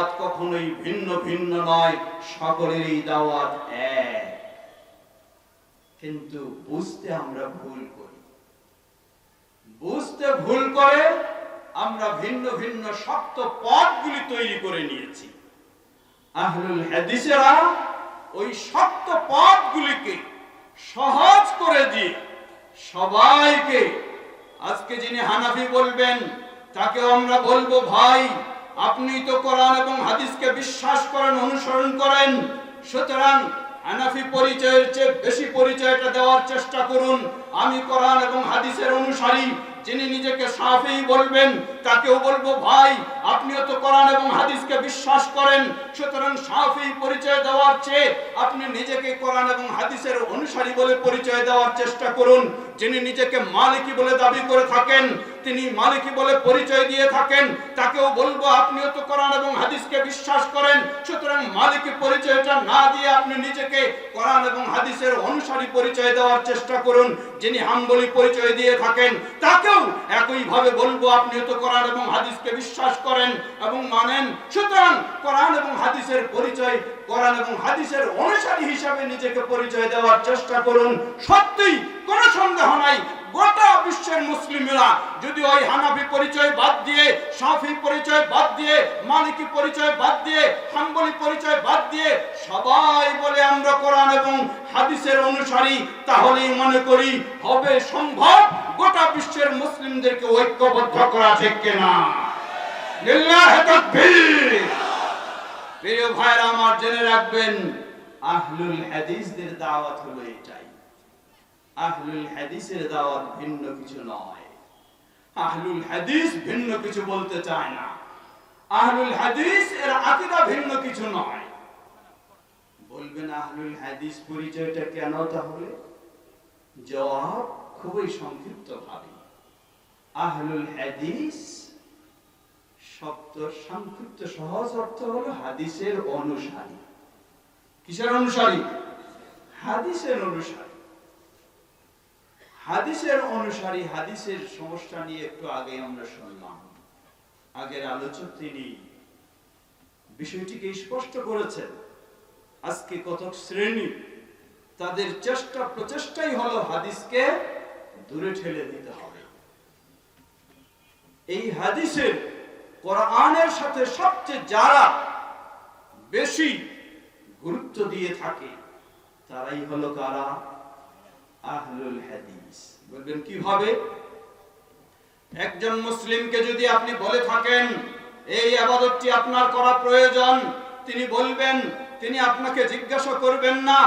দাওয়াত কখনোই ভিন্ন ভিন্ন নয়, সকলেরই দাওয়াত এক। কিন্তু বুঝতে আমরা ভুল করি, বুঝতে ভুল করে আমরা ভিন্ন ভিন্ন শক্ত পথগুলি তৈরি করে নিয়েছি। আহলুল হাদিসেরা ওই শক্ত পথগুলিকে সহজ করে দিয়ে সবাইকে, আজকে যিনি হানাফি বলবেন তাকেও আমরা বলবো, ভাই আপনি তো কোরআন এবং হাদিসকে বিশ্বাস করেন, অনুসরণ করেন, সুতরাং হানাফি পরিচয়ের চেয়ে বেশি পরিচয়টা দেওয়ার চেষ্টা করুন। আমি কোরআন এবং হাদিসের অনুসারী। যিনি নিজেকে শাফিঈ বলবেন তাকেও বলবো, ভাই আপনিও তো কোরআন এবং হাদিসকে বিশ্বাস করেন, সুতরাং শাফিঈ পরিচয় দেওয়ার চেয়ে আপনি নিজেকে কোরআন এবং হাদিসের অনুসারী বলে পরিচয় দেওয়ার চেষ্টা করুন। যিনি নিজেকে মালিকি বলে দাবি করে থাকেন, তিনি মালিকি বলে পরিচয় দিয়ে থাকেন, তাকেও বলবো আপনিও তো কোরআন এবং হাদিসকে বিশ্বাস করেন, সুতরাং মালিকি পরিচয়টা না দিয়ে আপনি নিজেকে কোরআন এবং হাদিসের অনুসারী পরিচয় দেওয়ার চেষ্টা করুন। যিনি হাম্বলি পরিচয় দিয়ে থাকেন তাকেও একই ভাবে বলবো আপনিও তো কোরআন এবং হাদিসকে বিশ্বাস করেন এবং মানেন, সুতরাং কোরআন এবং হাদিসের পরিচয়, কোরআন এবং হাদিসের অনুসারী হিসাবে নিজেকে পরিচয় দেওয়ার চেষ্টা করুন। সত্যিই কোনো সন্দেহ নাই, গোটা বিশ্বের মুসলিমরা যদি ওই হানাফি পরিচয় বাদ দিয়ে, শাফিঈ পরিচয় বাদ দিয়ে, মালিকি পরিচয় বাদ দিয়ে, হাম্বলি পরিচয় বাদ দিয়ে সবাই বলে আমরা কোরআন এবং হাদিসের অনুসারী, তাহলেই মনে করি হবে সম্ভব গোটা বিশ্বের মুসলিমদেরকে ঐক্যবদ্ধ করা, ঠিক কিনা? লিল্লাহি তাকবীর। প্রিয় ভাইরা আমার, জেনে রাখবেন আহলুল হাদিসদের দাওয়াত হলো এটাই। আহলুল হাদিসের দাওয়াত ভিন্ন কিছু নয়। আহলুল হাদিস ভিন্ন কিছু বলতে চায় না। আহলুল হাদিস এর আকীদা ভিন্ন কিছু নয়। বলবেন আহলুল হাদিস পরিচয়টা কেন? তাহলে জবাব খুবই সংক্ষিপ্ত ভাবে, আহলুল হাদিস শব্দ সংক্ষিপ্ত সহজ অর্থ হলো হাদিসের অনুসারী। কিসের অনুসারী? হাদিসের অনুসারী। হাদিসের অনুসারী, হাদিসের সমস্যা নিয়ে একটু আগে আমরা শুনলাম। আগের আলোচক তিনি বিষয়টিকে স্পষ্ট করেছেন। আজকে কতক শ্রেণী তাদের প্রচেষ্টাই হলো হাদিসকে দূরে ঠেলে দিতে হবে। এই হাদিসের, কোরআনের সাথে সবচেয়ে যারা বেশি গুরুত্ব দিয়ে থাকে তারাই হলো কারা? আহলুল হাদিস। বলবেন কিভাবে? একজন মুসলিমকে যদি আপনি বলে থাকেন এই ইবাদতটি আপনার করা প্রয়োজন, তিনি বলবেন, তিনি আপনাকে জিজ্ঞাসা করবেন না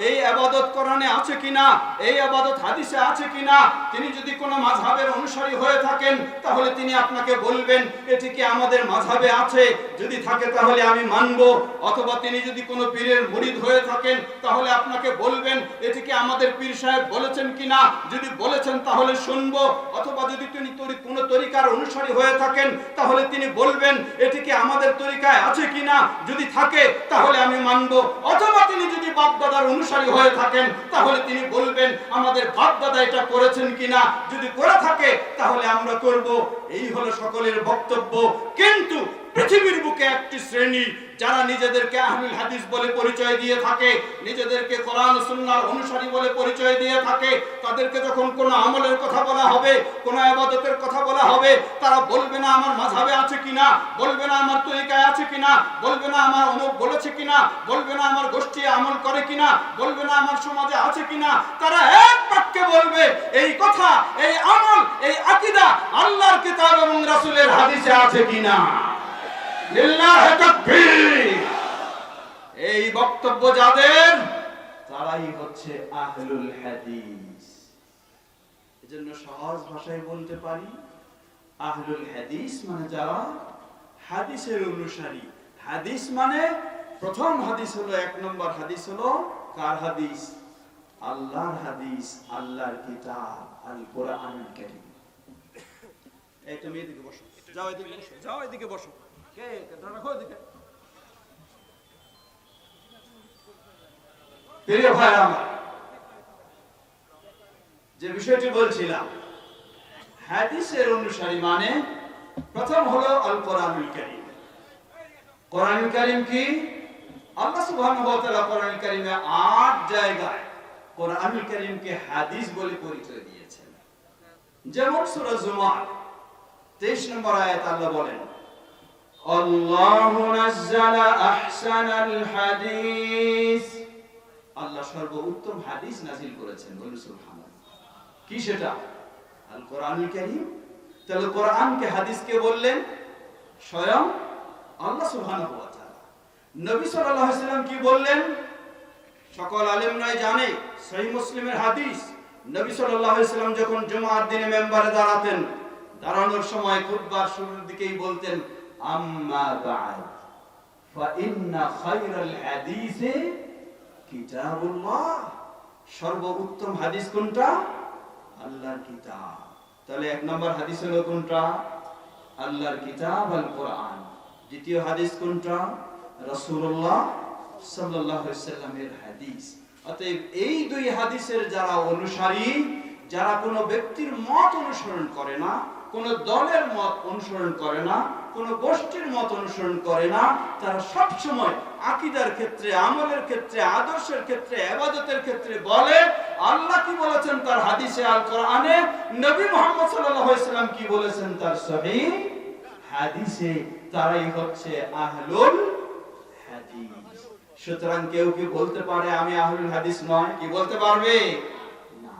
এই ইবাদত কোরআনে আছে কিনা, এই ইবাদত হাদিসে আছে কিনা। তিনি যদি কোনো মাযহাবের অনুসারী হয়ে থাকেন তাহলে তিনি আপনাকে বলবেন এটি কি আমাদের মাযহাবে আছে, যদি থাকে তাহলে আমি মানব। অথবা তিনি যদি কোনো পীরের মুরিদ হয়ে থাকেন তাহলে আপনাকে বলবেন এটি কি আমাদের পীর সাহেব বলেছেন কিনা, যদি বলেছেন তাহলে শুনব। অথবা যদি তিনি কোনো তরিকার অনুসারী হয়ে থাকেন তাহলে তিনি বলবেন এটি কি আমাদের তরিকায় আছে কিনা, যদি থাকে তাহলে আমি মানব। অথবা তিনি যদি বাপ-দাদার অনুসারী হয়ে থাকেন তাহলে তিনি বলবেন আমাদের বাপ-দাদা এটা করেছেন কিনা, যদি করে থাকে তাহলে আমরা করব। এই হলো সকলের বক্তব্য। কিন্তু পৃথিবীর বুকে একটি শ্রেণী যারা নিজেদেরকে আহলুল হাদিস বলে পরিচয় দিয়ে থাকে, নিজেদেরকে কোরআন ও সুন্নাহর অনুসারী বলে পরিচয় দিয়ে থাকে, তাদেরকে যখন কোনো আমলের কথা বলা হবে, কোনো ইবাদতের কথা বলা হবে, তারা বলবে না আমার মাযহাবে আছে কিনা, বলবে না আমার তরিকায় আছে কিনা, বলবে না আমার অমুক বলেছে কিনা, বলবে না আমার গোষ্ঠী আমল করে কিনা, বলবে না আমার সমাজে আছে কিনা। তারা এক বাক্যে বলবে এই কথা, এই আমল, এই আকীদা আল্লাহর কিতাব এবং রাসূলের হাদিসে আছে কিনা। লিল্লাহি তাকবীর। এই বক্তব্য যাদের, তারাই হচ্ছে আহলুল হাদিস। এজন্য সহজ ভাষায় বলতে পারি আহলুল হাদিস মানে যারা হাদিসের অনুসারী। হাদিস মানে প্রথম হাদিস হলো, এক নম্বর হাদিস হলো কার হাদিস? আল্লাহর হাদিস, আল্লাহর কিতাব আল কোরআনুল কারীম। এই তুমি এদিকে বসো, যাও এদিকে বসো, যাও এদিকে বসো। কে রাখো এদিকে। প্রিয় ভাই আমার, যে বিষয়টি বলছিলাম, হাদিসের অনুসারী মানে প্রথম হলো আল কোরআনুল কারীম। কোরআনুল কারীম কি? আল্লাহ সুবহানাহু ওয়া তাআলা কোরআনুল কারীমে ৮ জায়গায় কোরআনুল কারীমকে হাদিস বলে পরিচয় দিয়েছেন। যেমন সূরা জুমার 23 নম্বর আয়াত আল্লাহ বলেন, আল্লাহু নাযালা আহসানাল হাদিস, আল্লাহ সর্বোত্তম হাদিস নাযিল করেছেন। বলুন সুবহানাল্লাহ। কি সেটা? আল কোরআনুল কারীম। তাহলে কোরআনকে হাদিসকে বললেন স্বয়ং আল্লাহ সুবহানাহু ওয়া তাআলা। নবী সাল্লাল্লাহু আলাইহি ওয়াসাল্লাম কি বললেন? সকল আলেমরাই জানে, সহিহ মুসলিমের হাদিস, নবী সাল্লাল্লাহু আলাইহি ওয়াসাল্লাম যখন জুমার দিনে মিম্বারে দাঁড়াতেন, দাঁড়ানোর সময় খুতবার শুরুর দিকেই বলতেন, আম্মা বা'দ ফা ইন্না খায়রাল হাদিসি কিতাবুল্লাহ, সর্বোত্তম হাদিস কোনটা? আল্লাহর কিতাব। তাহলে এক নম্বর হাদিস হলো কোনটা? আল্লাহর কিতাব আল কোরআন। দ্বিতীয় হাদিস কোনটা? রাসূলুল্লাহ সাল্লাল্লাহু আলাইহি ওয়াসাল্লামের হাদিস। অতএব এই দুই হাদিসের যারা অনুসারী, যারা কোনো ব্যক্তির মত অনুসরণ করে না, কোন দলের মত অনুসরণ করে না, কোন গোষ্ঠীর মত অনুসরণ করে না, তারা সব সময় আকীদার ক্ষেত্রে, আমলের ক্ষেত্রে, আদর্শের ক্ষেত্রে, ইবাদতের ক্ষেত্রে বলে আল্লাহ কি বলেছেন তার হাদিসে আল কোরআনে, নবী মুহাম্মদ সাল্লাল্লাহু আলাইহি ওয়াসাল্লাম কি বলেছেন তার সহিহ হাদিসে, তারাই হচ্ছে আহলুল হাদিস। সুতরাং কেউ কি বলতে পারে আমি আহলুল হাদিস নয়? কি বলতে পারবে না।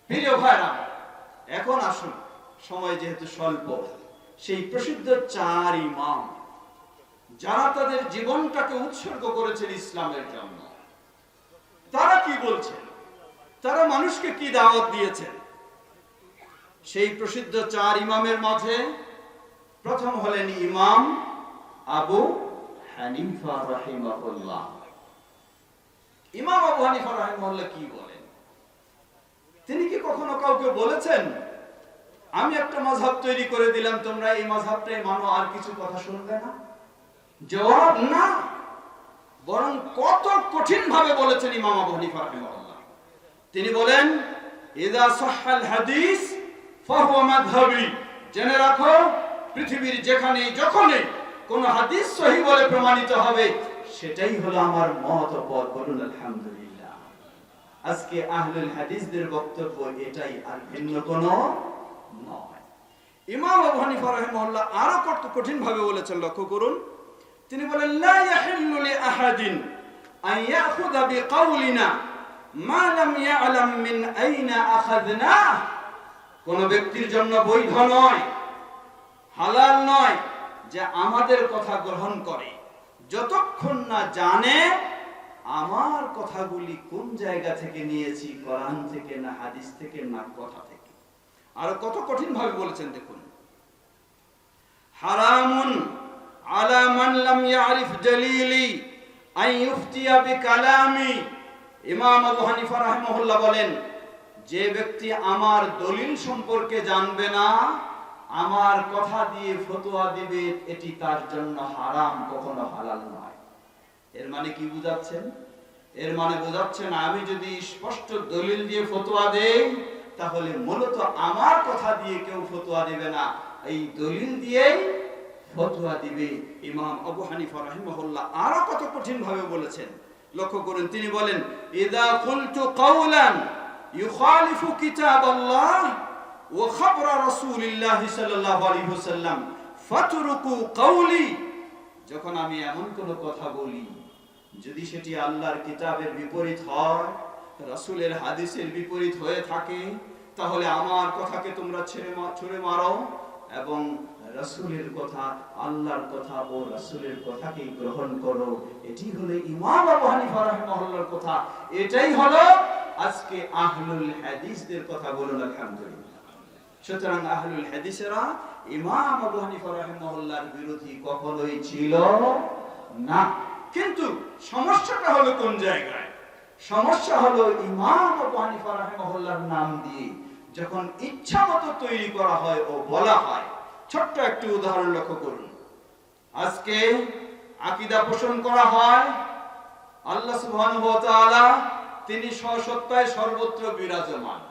প্রিয় ভাইরা, এখন আসুন, সময় যেহেতু স্বল্প, সেই প্রসিদ্ধ 4 ইমাম যারা তাদের জীবনটাকে উৎসর্গ করেছেন ইসলামের জন্য, তারা কি বলছেন, তারা মানুষকে কি দাওয়াত দিয়েছেন। সেই প্রসিদ্ধ 4 ইমামের মাঝে প্রথম হলেন ইমাম আবু হানিফা রাহিমাহুল্লাহ। ইমাম আবু হানিফা রাহিমাহুল্লাহ কি বলেন? তিনি কি কখনো কাউকে বলেছেন আমি একটা মাযহাব তৈরি করে দিলাম, তোমরা এই মাযহাবটাই মানো, আর কিছু কথা শুনবে না? জবাব না। বরং কত কঠিন ভাবে বলেছেন ইমাম আবু হানিফা রাহিমাহুল্লাহ। তিনি বলেন, ইযা সাহহাল হাদিস ফাহুয়া মাযহাবি, জেনে রাখো পৃথিবীর যেখানে যখনই কোন হাদিস সহিহ বলে প্রমাণিত হবে, সেটাই হলো আমার মত ও পথ। বলুন আলহামদুলিল্লাহ। আজকে আহলুল হাদিসদের বক্তব্য এটাই, আর ভিন্ন কোনো নয়। ইমাম আবু হানিফা রাহিমাহুল্লাহ আরো কত কঠিন ভাবে বলেছেন, লক্ষ্য করুন। তিনি বলেন, লা ইয়াহিল্লু লি আহাদিন আন ইয়াখুযা বিকাউলিনা মা লাম ইয়ালাম মিন আইনা আখাযনা, কোন ব্যক্তির জন্য বৈধ নয়, হালাল নয় যে আমাদের কথা গ্রহণ করে যতক্ষণ না জানে আমার কথাগুলি কোন জায়গা থেকে নিয়েছি, কোরআন থেকে না হাদিস থেকে না কথা থেকে। আর কত কঠিন ভাবে বলেছেন দেখুন, হারামুন আলা মান লাম ইয়ারিফ দলিলি আন ইফতিয়া বিকালামি। ইমাম আবু হানিফা রাহিমাহুল্লাহ বলেন, যে ব্যক্তি আমার দলিল সম্পর্কে জানবে না, আমার কথা দিয়ে ফতোয়া দিবে, এটি তার জন্য হারাম, কখনো হালাল নয়। এর মানে কি বুঝাচ্ছেন? এর মানে বোঝাচ্ছেন আমি যদি স্পষ্ট দলিল দিয়ে ফতোয়া দেই, তাহলে মূলত আমার কথা দিয়ে কেউ ফতোয়া দিবে না, এই দলিল দিয়েই ফতোয়া দিবে। ইমাম আবু হানিফা রাহিমাহুল্লাহ আরো কত কঠিন ভাবে বলেছেন, লক্ষ্য করুন। তিনি বলেন, ইযা কুলতু কাওলান ইউখালিফু কিতাবাল্লাহ ওয়া খাবরা রাসূলিল্লাহ সাল্লাল্লাহু আলাইহি ওয়াসাল্লাম ফাতরুকু কাওলি, যখন আমি এমন কোন কথা বলি যদি সেটি আল্লাহর কিতাবের বিপরীত হয়, রাসূলের হাদিসের বিপরীত হয়ে থাকে, তাহলে আমার কথাকে তোমরা ছুঁড়ে মারো এবং রাসূলের কথা, আল্লাহর কথা ও রাসূলের কথাকে গ্রহণ করো। এটি হলো ইমাম আবু হানিফা রাহিমাহুল্লাহর কথা, এটাই হলো আজকে আহলুল হাদিসদের কথা। বলুন আলহামদুলিল্লাহ। সুতরাং আহলুল হাদিসেরা ইমাম আবু হানিফা রাহিমাহুল্লাহর বিরোধী কখনোই ছিল না। কিন্তু সমস্যাটা হলো কোন জায়গায়? সমস্যা হলো ইমাম আবু হানিফা রাহিমাহুল্লাহর নাম দিয়ে যখন ইচ্ছা মতো তৈরি করা হয় ও বলা হয়। ছোট্ট একটি উদাহরণ লক্ষ্য করুন। আজকে আকীদা পোষণ করা হয় আল্লাহ সুবহানাহু ওয়া তাআলা, তিনি সসত্তায় সর্বত্র বিরাজমান।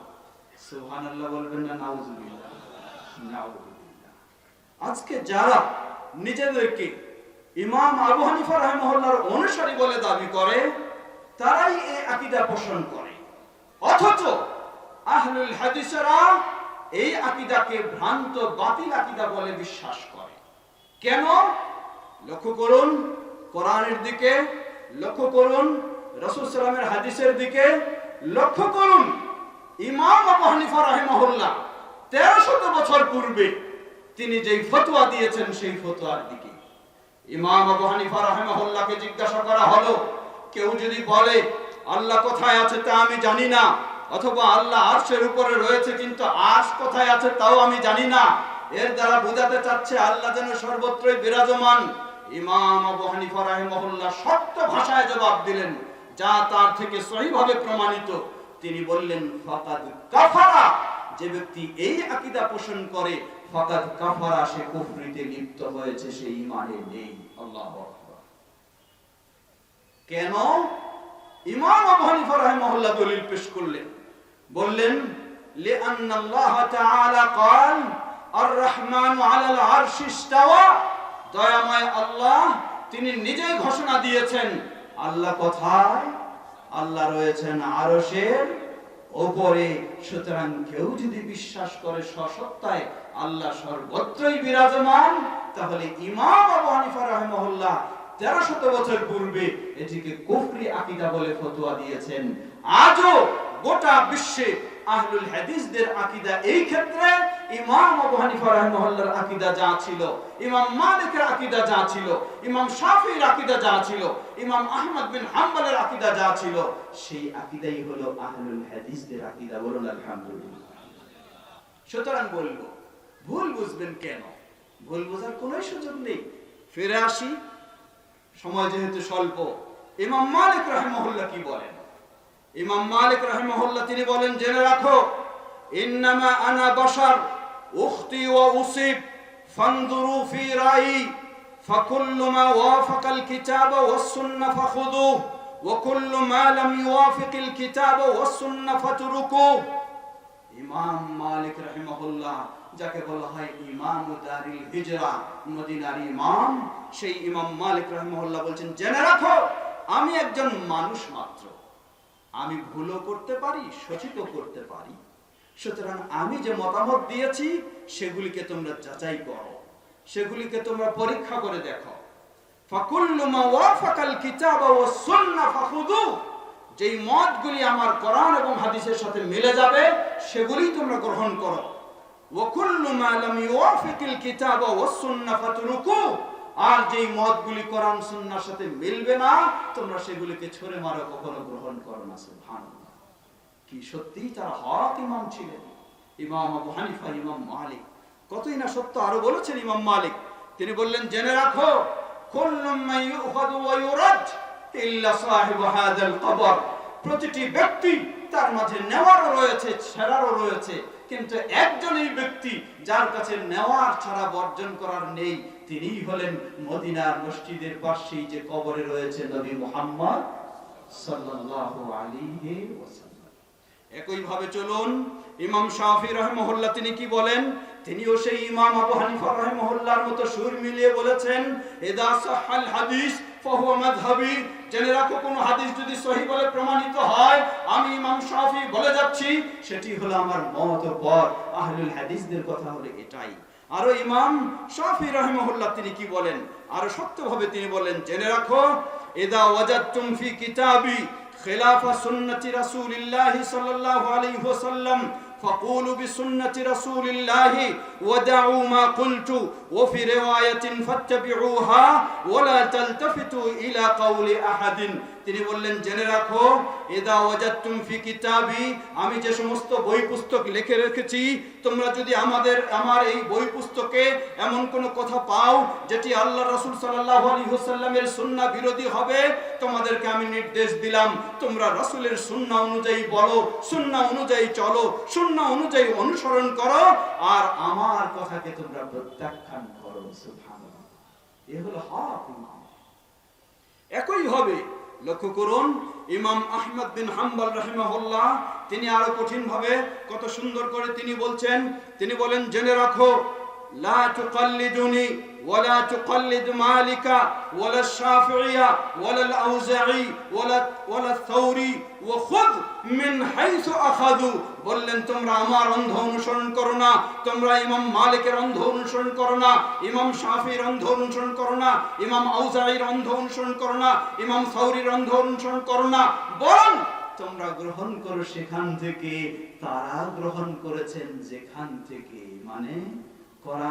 সুবহানাল্লাহ বলবেন না নাউযুবিল্লাহ? নাউযুবিল্লাহ। আজকে যারা নিজেদেরকে ইমাম আবু হানিফা রাহিমাহুল্লাহর অনুসারী বলে দাবি করে, তারাই এই আকীদা পোষণ করে। অথচ আহলুল হাদিসেরা এই আকীদাকে ভ্রান্ত বাতিল আকীদা বলে বিশ্বাস করে। কেন? লক্ষ্য করুন কোরআনের দিকে, লক্ষ্য করুন রাসূল সাল্লাল্লাহু আলাইহি ওয়াসাল্লামের হাদিসের দিকে, লক্ষ্য করুন ইমাম আবু হানিফা রাহিমাহুল্লাহ 1300 বছর পূর্বে তিনি যেই ফতোয়া দিয়েছেন সেই ফতোয়ার দিকে। ইমাম আবু হানিফা রাহিমাহুল্লাহকে জিজ্ঞাসা করা হলো, কেউ যদি বলে আল্লাহ কোথায় আছে তা আমি জানি না, অথবা আল্লাহ আরশের উপরে রয়েছে কিন্তু আরশ কোথায় আছে তাও আমি জানি না, এর দ্বারা বোঝাতে চাচ্ছে আল্লাহ যেন সর্বত্রই বিরাজমান। ইমাম আবু হানিফা রাহিমাহুল্লাহ শক্ত ভাষায় জবাব দিলেন, যা তার থেকে সহিভাবে প্রমাণিত। তিনি বললেন, ফাকাদ কাফারা, যে ব্যক্তি এই আকীদা পোষণ করে ফাকাদ কাফারা, সে কুফরিতে লিপ্ত হয়েছে, সে ঈমানে নেই। আল্লাহু আকবার। কেন? ইমাম আবু হানিফা রাহিমাহুল্লাহ দলিল পেশ করলেন, বললেন লিআন্না আল্লাহ তাআলা قال আর-রাহমান আলাল আরশি ইসতাওয়া, দয়াময় আল্লাহ তিনি নিজেই ঘোষণা দিয়েছেন আল্লাহ কোথায়? আল্লাহ রয়েছেন আরশের উপরে। সুতরাং কেউ যদি বিশ্বাস করে সসত্তায় আল্লাহ সর্বত্রই বিরাজমান, তাহলে ইমাম আবু হানিফা রাহিমাহুল্লাহ 1300 বছর পূর্বে এটিকে কুফরি আকীদা বলে ফতোয়া দিয়েছেন। আজও গোটা বিশ্বে আহলুল হাদিসদের আকীদা এই ক্ষেত্রে ইমাম আবু হানিফা রাহিমাহুল্লাহর আকীদা যা ছিল, ইমাম মালিকের আকীদা যা ছিল, ইমাম শাফিঈর আকীদা যা ছিল, ইমাম আহমদ বিন হাম্বলের আকীদা যা ছিল, সেই আকীদাই হলো আহলুল হাদিসদের আকীদা। বলুন আলহামদুলিল্লাহ। সুতরাং বলবো, ভুল বুঝবেন কেন? ভুল বোঝার কোনো সুযোগ নেই। ফিরে আসি, সময় যেহেতু স্বল্প। ইমাম মালিক রাহিমাহুল্লাহ কি বলেন? ইমাম মালিক রাহিমাহুল্লাহ তিনি বলেন, জেনে রাখো, ইন্নামা আনা বাশার উখতি ওয়া উসিব ফানদুরু ফি রাই ফাকুল্লু মা ওয়াফাকাল কিতাবা ওয়াস সুন্নাহ ফাখুদু ওয়া কুল্লু মা লাম ইউওয়াফিকিল কিতাবা ওয়াস সুন্নাহ ফাতরুকু। ইমাম মালিক রাহিমাহুল্লাহ, যাকে বলা হয় ইমাম দারিল হিজরা, মদিনার ইমাম, সেই ইমাম মালিক রাহিমাহুল্লাহ বলছেন, জেনে রাখো আমি একজন মানুষ মাত্র, আমি ভুলও করতে পারি, সঠিকও করতে পারি। সুতরাং আমি যে মতামত দিয়েছি সেগুলিকে তোমরা যাচাই করো, সেগুলিকে তোমরা পরীক্ষা করে দেখো। ফাকুল্লু মা ওয়াফাকাল কিতাবা ওয়াস সুন্নাহ ফাখুদু, যেই মতগুলি আমার কোরআন এবং হাদিসের সাথে মিলে যাবে সেগুলি তোমরা গ্রহণ করো। ওয়া কুল্লু মা লাম ইউওয়াফিকিল কিতাবা ওয়াস সুন্নাহ ফাতরুকু, আর যেই মতগুলি কোরআন সুন্নাহর সাথে মিলবে না তোমরা সেগুলিকে ছুঁড়ে মারো, কখনো গ্রহণ করো না। সুবহানাল্লাহ। কি সত্যি তারা হক ইমাম ছিলেন, ইমাম আবু হানিফা, ইমাম মালিক। কতই না সত্য আরো বলেছেন ইমাম মালিক। তিনি বললেন, জেনে রাখো কুল্লু মা ইউখাযু ওয়া ইউরাদ ইল্লা সাহিবু হাযাল কবর, প্রতিটি ব্যক্তি তার মাঝে নেওয়ারও রয়েছে, ছেড়ারও রয়েছে, কিন্তু একজনই ব্যক্তি যার কাছে নেওয়ার ছাড়া বর্জন করার নেই, তিনিই হলেন মদিনার মসজিদের পাশেই যে কবরে রয়েছে নবী মুহাম্মদ সাল্লাল্লাহু আলাইহি ওয়াসাল্লাম। একই ভাবে চলুন, ইমাম শাফিঈ রাহিমাহুল্লাহ তিনি কি বলেন? তিনিও সেই ইমাম আবু হানিফা রাহিমাহুল্লাহর মতো সুর মিলিয়ে বলেছেন, ইদা সাহাল হাদিস ফাহুয়া মাযহাবি, জেনে রাখো কোন হাদিস যদি সহিহ বলে প্রমাণিত হয়, আমি ইমাম শাফিঈ বলে যাচ্ছি সেটি হলো আমার মত ও পথ। আহলুল হাদিসদের কথা হলো এটাই। আর ইমাম শাফিঈ রাহিমাহুল্লাহ তিনি কি বলেন? আর সত্যভাবে তিনি বলেন, জেনে রাখো ইদা ওয়াজাদতুম ফি কিতাবি খিলাফা সুন্নতি রাসূলিল্লাহ সাল্লাল্লাহু আলাইহি ওয়াসাল্লাম فقولوا بسنة رسول الله ودعوا ما قلت وفي رواية فاتبعوها ولا تلتفتوا إلى قول أحد। তিনি বললেন, জেনে রাখো ইদা ওয়াজাদতুম ফি কিতাবি, আমি যে সমস্ত বই পুস্তক লিখে রেখেছি, তোমরা যদি আমার এই বই পুস্তকে এমন কোন কথা পাও যেটি আল্লাহ রাসূল সাল্লাল্লাহু আলাইহি ওয়াসাল্লামের সুন্নাহ বিরোধী হবে, তোমাদেরকে আমি নির্দেশ দিলাম তোমরা রাসূলের সুন্নাহ অনুযায়ী বলো, সুন্নাহ অনুযায়ী চলো, সুন্নাহ অনুযায়ী অনুসরণ করো, আর আমার কথাকে তোমরা প্রত্যাখ্যান করো। সুবহানাল্লাহ। এই হলো হক ইমাম। একই হবে লক্ষ্য করুন, ইমাম আহমদ বিন হাম্বল রাহিমাহুল্লাহ তিনি আরো কঠিন ভাবে কত সুন্দর করে তিনি বলছেন, তিনি বলেন, জেনে রাখো লা তুকাল্লিদুনি ولا تقلد مالك ولا الشافعي ولا الأوزاعي ولا الثوري وخذ من حيث أخذوا বললেন তোমরা আমার অন্ধ অনুসরণ করো না, তোমরা ইমাম মালিকের অন্ধ অনুসরণ করো না, ইমাম শাফির অন্ধ অনুসরণ করো না, ইমাম আউজাঈর অন্ধ অনুসরণ করো না, ইমাম সাউরির অন্ধ অনুসরণ করো না, বরং তোমরা গ্রহণ করো সেখান থেকে তারা গ্রহণ করেছেন যেখান থেকে, মানে